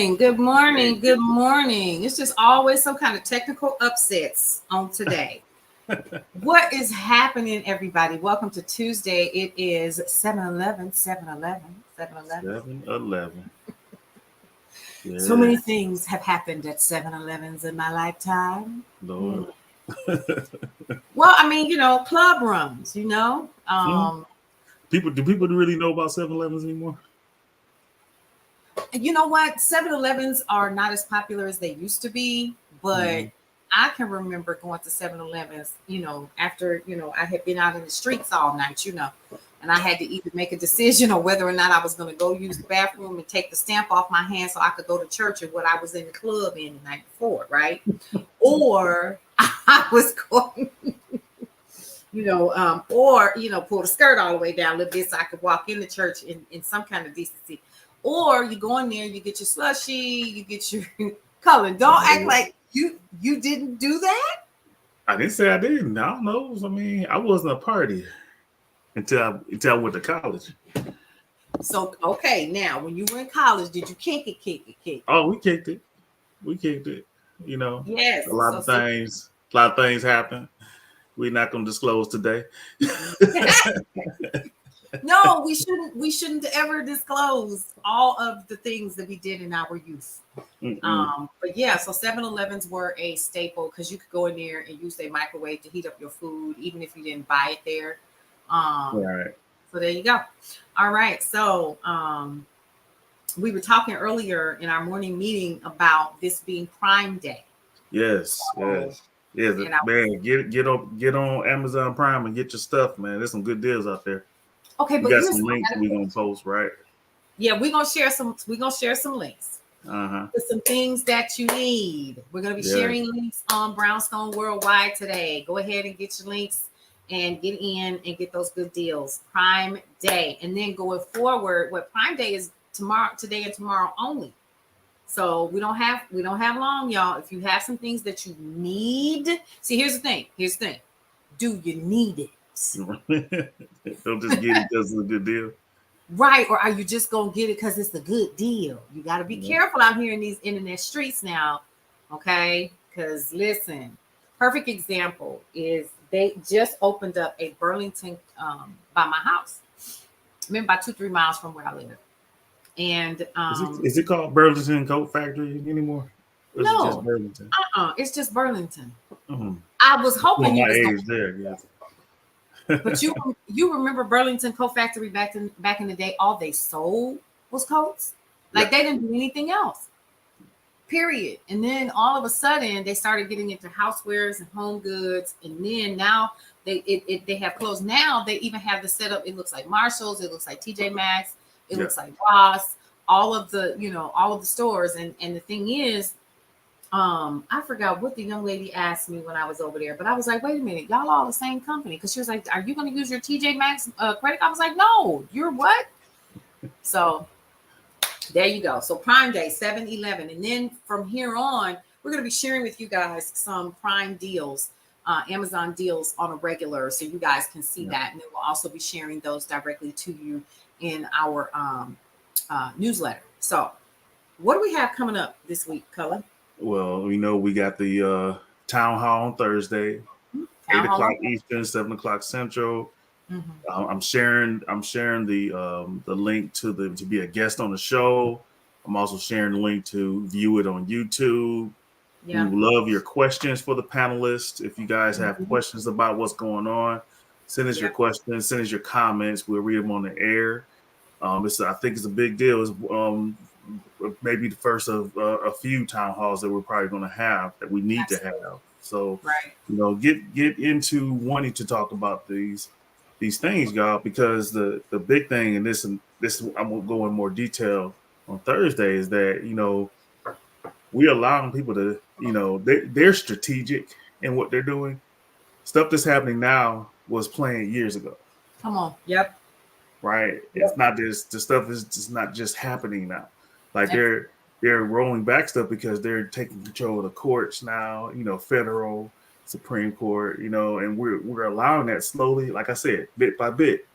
morning. Good morning. Good morning. It's just always some kind of technical upsets on today. What is happening, everybody? Welcome to Tuesday. It is 7-Eleven, 7-Eleven, 7-Eleven. 7-Eleven. Yeah. So many things have happened at 7-Elevens in my lifetime. Lord. Well, I mean, club runs, Do people really know about 7-Elevens anymore? You know what? 7-Elevens are not as popular as they used to be, but I can remember going to 7-Elevens, after, I had been out in the streets all night, and I had to either make a decision on whether or not I was going to go use the bathroom and take the stamp off my hand so I could go to church and what I was in the club in the night before, right? Or I was going, pull the skirt all the way down a little bit so I could walk in the church in some kind of decency. Or you go in there, you get your slushy, you get your Cullen. Don't act like you didn't do that. I didn't say I didn't. I don't know. I mean, I wasn't a party until I went to college. So okay, now when you were in college, did you kick it? Oh, we kicked it. Yes. A lot of things happen. We're not going to disclose today. No, we shouldn't ever disclose all of the things that we did in our youth. But yeah, so 7-Elevens were a staple because you could go in there and use their microwave to heat up your food, even if you didn't buy it there. Right. So there you go. All right. So we were talking earlier in our morning meeting about this being Prime Day. Yes. Man, get on Amazon Prime and get your stuff, man. There's some good deals out there. Okay, but got some links we're gonna post, right? Yeah, we're gonna share some links. For some things that you need. We're gonna be sharing links on Brownstone Worldwide today. Go ahead and get your links and get in and get those good deals. Prime Day, and then going forward, what Prime Day is today and tomorrow only. So we don't have long, y'all. If you have some things that you need, see, here's the thing. Do you need it? Don't just get it because it's a good deal. Right. Or are you just going to get it because it's a good deal? You got to be careful out here in these internet streets now. Okay. Because listen, perfect example is they just opened up a Burlington by my house. I mean, about 2-3 miles from where I live. And is it called Burlington Coat Factory anymore? Or no. Is it just Burlington? It's just Burlington. I was hoping you was age there, yes. But you remember Burlington Coat Factory back in the day? All they sold was coats. Like they didn't do anything else. Period. And then all of a sudden they started getting into housewares and home goods. And then now they have clothes. Now they even have the setup. It looks like Marshalls. It looks like TJ Maxx. It looks like Ross. All of the stores. And the thing is, I forgot what the young lady asked me when I was over there, but I was like, wait a minute, y'all all the same company. Because she was like, are you going to use your TJ Maxx credit? I was like, no, you're what? So there you go. So Prime Day, 7-Eleven. And then from here on, we're going to be sharing with you guys some Prime deals, Amazon deals on a regular. So you guys can see that. And then we'll also be sharing those directly to you in our newsletter. So what do we have coming up this week, Cullen? Well, we got the Townhall on Thursday, 8 o'clock Eastern, 7 o'clock Central. I'm sharing the link to be a guest on the show. I'm also sharing the link to view it on YouTube. We love your questions for the panelists. If you guys have questions about what's going on, send us your questions, send us your comments. We'll read them on the air. I think it's a big deal. It's maybe the first of a few town halls that we're probably going to have that we need to have. So, get into wanting to talk about these things, y'all, because the big thing, and this I'm going to go in more detail on Thursday, is that, we're allowing people to, they're strategic in what they're doing. Stuff that's happening now was planned years ago. Come on. Yep. Right. It's not just, the stuff is just not just happening now. Like they're rolling back stuff because they're taking control of the courts now, federal, Supreme Court, and we're allowing that slowly, like I said, bit by bit,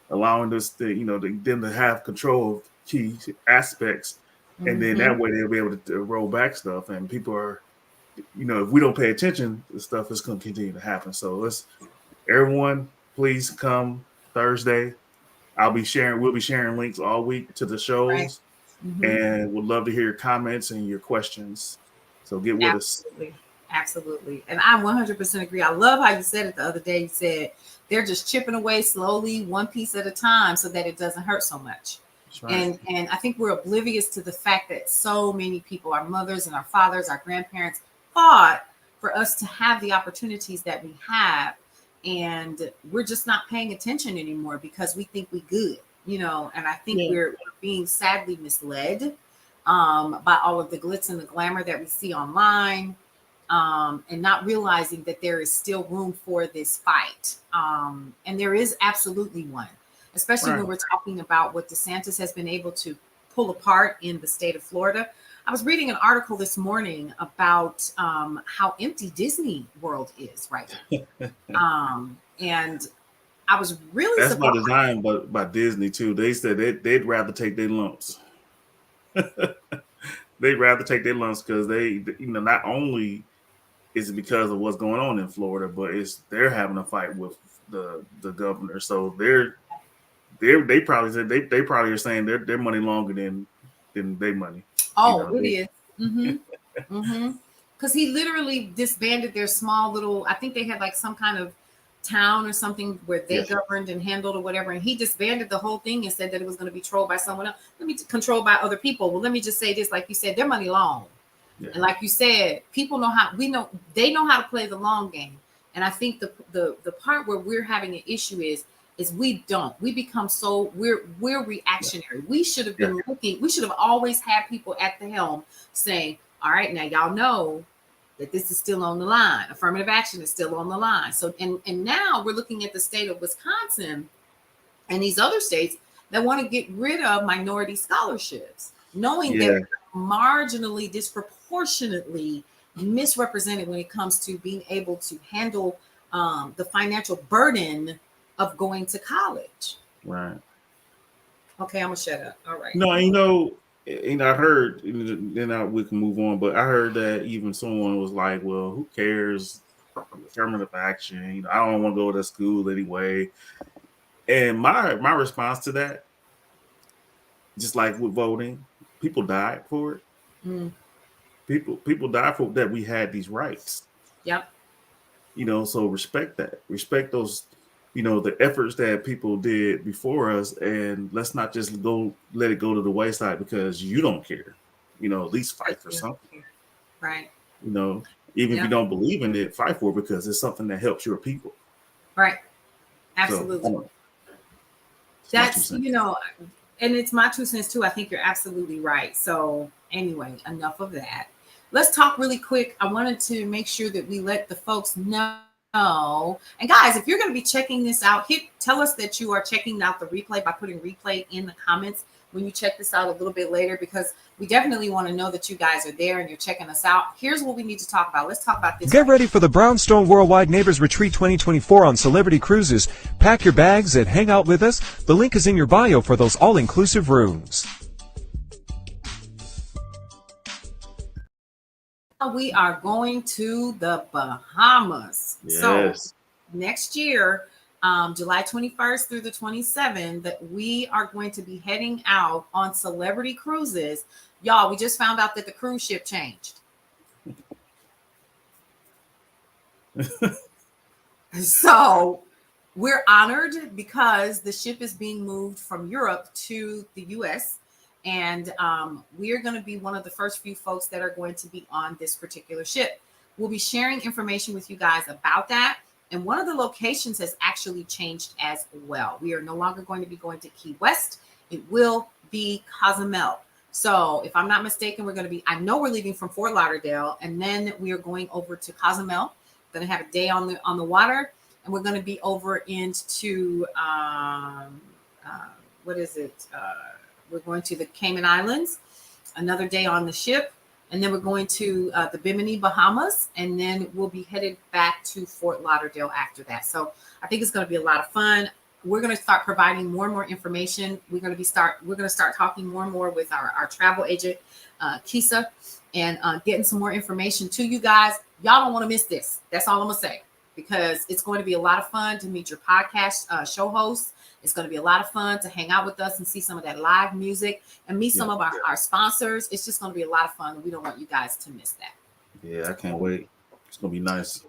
allowing them to have control of key aspects And then that way they'll be able to roll back stuff, and people are, if we don't pay attention, the stuff is going to continue to happen. So everyone, please come Thursday. We'll be sharing links all week to the shows, and would love to hear your comments and your questions. So get with us. Absolutely. And I 100% agree. I love how you said it the other day. You said they're just chipping away slowly, one piece at a time, so that it doesn't hurt so much. Right. And I think we're oblivious to the fact that so many people, our mothers and our fathers, our grandparents, fought for us to have the opportunities that we have. And we're just not paying attention anymore because we think we good, and I think we're being sadly misled by all of the glitz and the glamour that we see online, and not realizing that there is still room for this fight. And there is absolutely one. Especially when we're talking about what DeSantis has been able to pull apart in the state of Florida. I was reading an article this morning about how empty Disney World is right now. And I was really surprised. That's by design, but by Disney too. They said they'd rather take their lumps. They'd rather take their lumps because they, not only is it because of what's going on in Florida, but they're having a fight with the governor. So they probably said they probably are saying their money longer than their money. Oh, it is. Because he literally disbanded their small little. I think they had like some kind of town or something where they governed and handled or whatever, and he disbanded the whole thing and said that it was going to be controlled by someone else. Controlled by other people. Well, let me just say this: like you said, their money long, and like you said, people know how. They know how to play the long game. And I think the part where we're having an issue is we don't. We become so we're reactionary. We should have been looking. We should have always had people at the helm saying, "All right, now y'all know that this is still on the line. Affirmative action is still on the line." So and now we're looking at the state of Wisconsin and these other states that want to get rid of minority scholarships, knowing that we're marginally, disproportionately misrepresented when it comes to being able to handle the financial burden of going to college. Right. Okay, I'm gonna shut up. All right. No, I heard, then we can move on, but I heard that even someone was like, well, who cares? Affirmative action. I don't want to go to school anyway. And my response to that, just like with voting, people died for it. People died for that. We had these rights. Yep. So respect that. Respect those, the efforts that people did before us, and let's not just let it go to the wayside because you don't care. At least fight for something. Right. Even if you don't believe in it, fight for it because it's something that helps your people. Right. Absolutely. So, that's, and it's my 2 cents too. I think you're absolutely right. So anyway, enough of that. Let's talk really quick. I wanted to make sure that we let the folks know. And guys, if you're going to be checking this out, tell us that you are checking out the replay by putting replay in the comments when you check this out a little bit later, because we definitely want to know that you guys are there and you're checking us out. Here's what we need to talk about. Let's talk about this. Get ready for the Brownstone Worldwide Neighbors Retreat 2024 on Celebrity Cruises. Pack your bags and hang out with us. The link is in your bio for those all-inclusive rooms. We are going to the Bahamas. Yes. So next year, July 21st through the 27th, that we are going to be heading out on Celebrity Cruises. Y'all, we just found out that the cruise ship changed. So we're honored because the ship is being moved from Europe to the U.S., and we are going to be one of the first few folks that are going to be on this particular ship. We'll be sharing information with you guys about that. And one of the locations has actually changed as well. We are no longer going to be going to Key West. It will be Cozumel. So if I'm not mistaken, I know we're leaving from Fort Lauderdale, and then we are going over to Cozumel. Going to have a day on the water, and we're going to be over into, we're going to the Cayman Islands, another day on the ship. And then we're going to the Bimini, Bahamas, and then we'll be headed back to Fort Lauderdale after that. So I think it's going to be a lot of fun. we're going to start providing more and more information. We're going to start talking more and more with our travel agent, Kisa, and getting some more information to you guys. Y'all don't want to miss this. That's all I'm going to say, because it's going to be a lot of fun to meet your podcast show hosts. It's going to be a lot of fun to hang out with us and see some of that live music and meet some of our sponsors. It's just going to be a lot of fun. We don't want you guys to miss that. Yeah, I can't wait. It's going to be nice.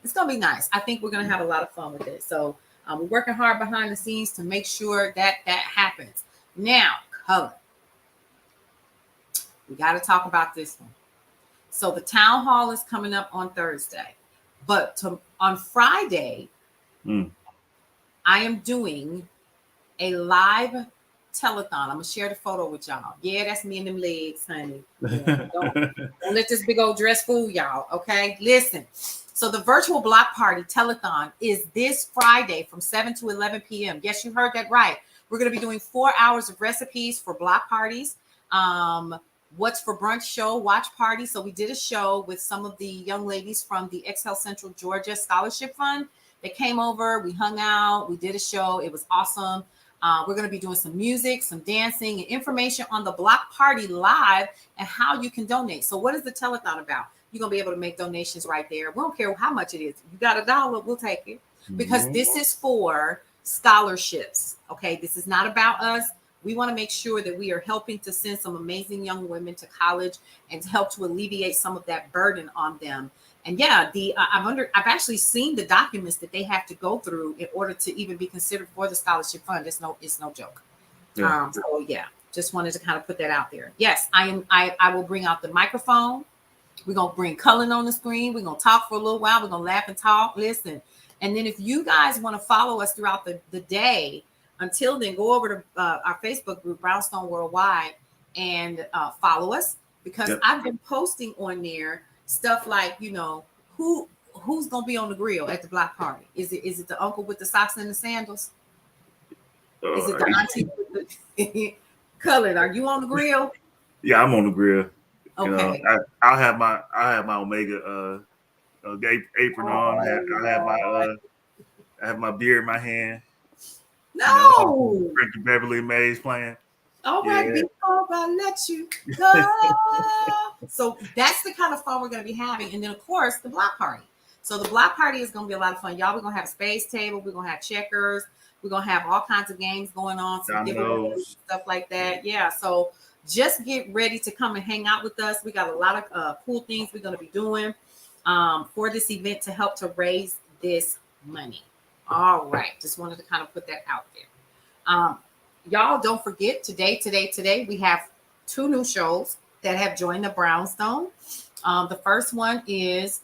It's going to be nice. I think we're going to have a lot of fun with it. So we're working hard behind the scenes to make sure that happens. Now, Cullen, we got to talk about this one. So the town hall is coming up on Thursday, but on Friday, I am doing a live telethon. I'm gonna share the photo with y'all. Yeah, that's me and them legs, honey. Yeah, don't let this big old dress fool y'all. Okay, listen. So the virtual block party telethon is this Friday from 7 to 11 p.m. Yes, you heard that right. We're gonna be doing 4 hours of recipes for block parties. What's for brunch show, watch party. So we did a show with some of the young ladies from the Excel Central Georgia Scholarship Fund. They came over, we hung out, we did a show. It was awesome. We're going to be doing some music, some dancing, and information on the block party live and how you can donate. So what is the telethon about? You're going to be able to make donations right there. We don't care how much it is. If you got $1, we'll take it, because this is for scholarships. Okay, this is not about us. We want to make sure that we are helping to send some amazing young women to college and to help to alleviate some of that burden on them. And yeah, I've actually seen the documents that they have to go through in order to even be considered for the scholarship fund. It's no joke. Yeah. So yeah, just wanted to kind of put that out there. Yes, I will bring out the microphone. We're gonna bring Cullen on the screen. We're gonna talk for a little while. We're gonna laugh and talk. Listen, and then if you guys want to follow us throughout the day, until then, go over to our Facebook group, Brownstone Worldwide, and follow us, because I've been posting on there stuff like, who's gonna be on the grill at the block party? Is it the uncle with the socks and the sandals? Is it the auntie with the Cullen? Are you on the grill? Yeah, I'm on the grill. Okay. I'll have my Omega apron on. I have my beer in my hand. No. Frankie Beverly Mays playing. All right, before I let you go. So that's the kind of fun we're going to be having. And then, of course, the block party. So the block party is going to be a lot of fun. Y'all, we're going to have a space table. We're going to have checkers. We're going to have all kinds of games going on. Some giveaways, stuff like that. Yeah. So just get ready to come and hang out with us. We got a lot of cool things we're going to be doing for this event to help to raise this money. All right. Just wanted to kind of put that out there. Y'all, don't forget, today, we have 2 new shows that have joined the Brownstone. The first one is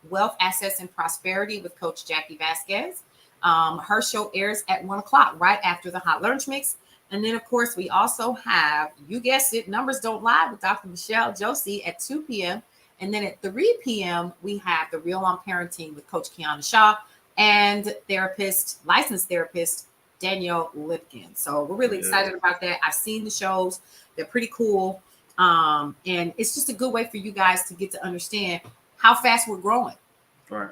Wealth, Assets, and Prosperity with Coach Jackie Vasquez. Her show airs at 1 o'clock, right after the Hot Lunch Mix. And then, of course, we also have, you guessed it, Numbers Don't Lie with Dr. Michele Josey at 2 p.m. And then at 3 p.m., we have The Real on Parenting with Coach Kiana Shaw and licensed therapist, Danielle Lipkin. So we're really excited about that. I've seen the shows. They're pretty cool. And it's just a good way for you guys to get to understand how fast we're growing. Right.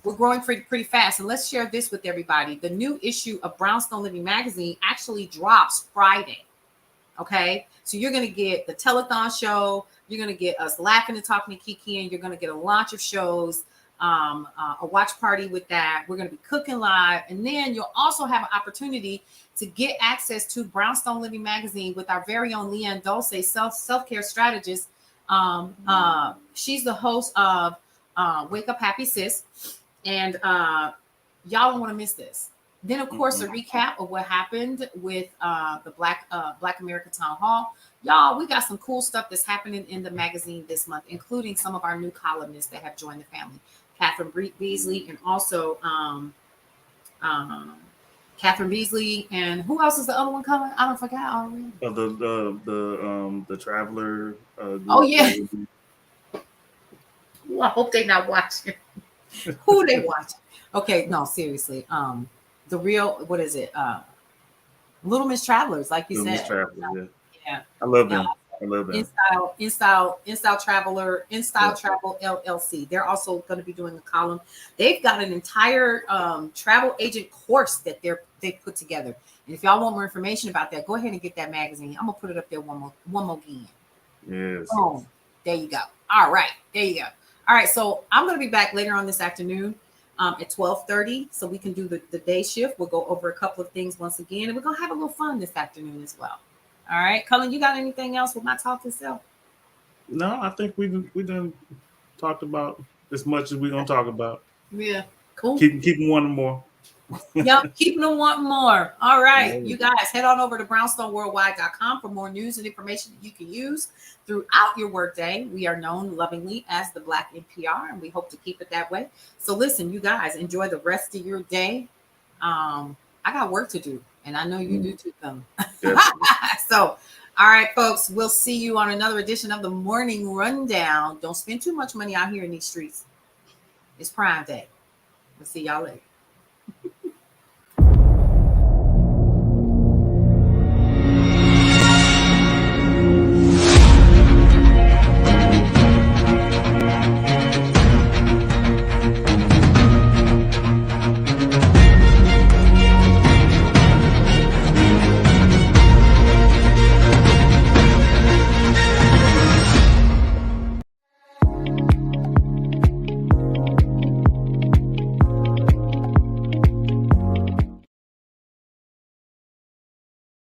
We're growing pretty fast. And let's share this with everybody. The new issue of Brownstone Living Magazine actually drops Friday. Okay. So you're going to get the telethon show. You're going to get us laughing and talking to Kiki, and you're going to get a launch of shows. A watch party with that. We're going to be cooking live. And then you'll also have an opportunity to get access to Brownstone Living Magazine with our very own Leanne Dulce, self-care strategist. She's the host of Wake Up Happy Sis. And y'all don't want to miss this. Then, of course, a recap of what happened with the Black America Town Hall. Y'all, we got some cool stuff that's happening in the magazine this month, including some of our new columnists that have joined the family. Catherine Beasley, and also Catherine Beasley, and who else is the other one coming? I don't forget already. The Traveler. Oh yeah. Well, I hope they're not watching. Who they watching? Okay, no, seriously. The real, what is it? Little Miss Travelers, like you said. Miss Travelers, yeah. I love them. I love that. InStyle Travel LLC. They're also going to be doing a column. They've got an entire travel agent course that they put together. And if y'all want more information about that, go ahead and get that magazine. I'm gonna put it up there one more again. Yes. Boom. There you go. All right. There you go. All right. So I'm gonna be back later on this afternoon at 12:30, so we can do the day shift. We'll go over a couple of things once again, and we're gonna have a little fun this afternoon as well. All right, Cullen, you got anything else with my talk itself? No, I think we done talked about as much as we're gonna talk about. Yeah, cool. Keep them wanting more. Yep, keeping them wanting more. All right, you guys head on over to brownstoneworldwide.com for more news and information that you can use throughout your workday. We are known lovingly as the Black NPR, and we hope to keep it that way. So listen, you guys, enjoy the rest of your day. I got work to do, and I know you do too, Cullen. So, all right, folks, we'll see you on another edition of the Morning Rundown. Don't spend too much money out here in these streets. It's Prime Day. We'll see y'all later.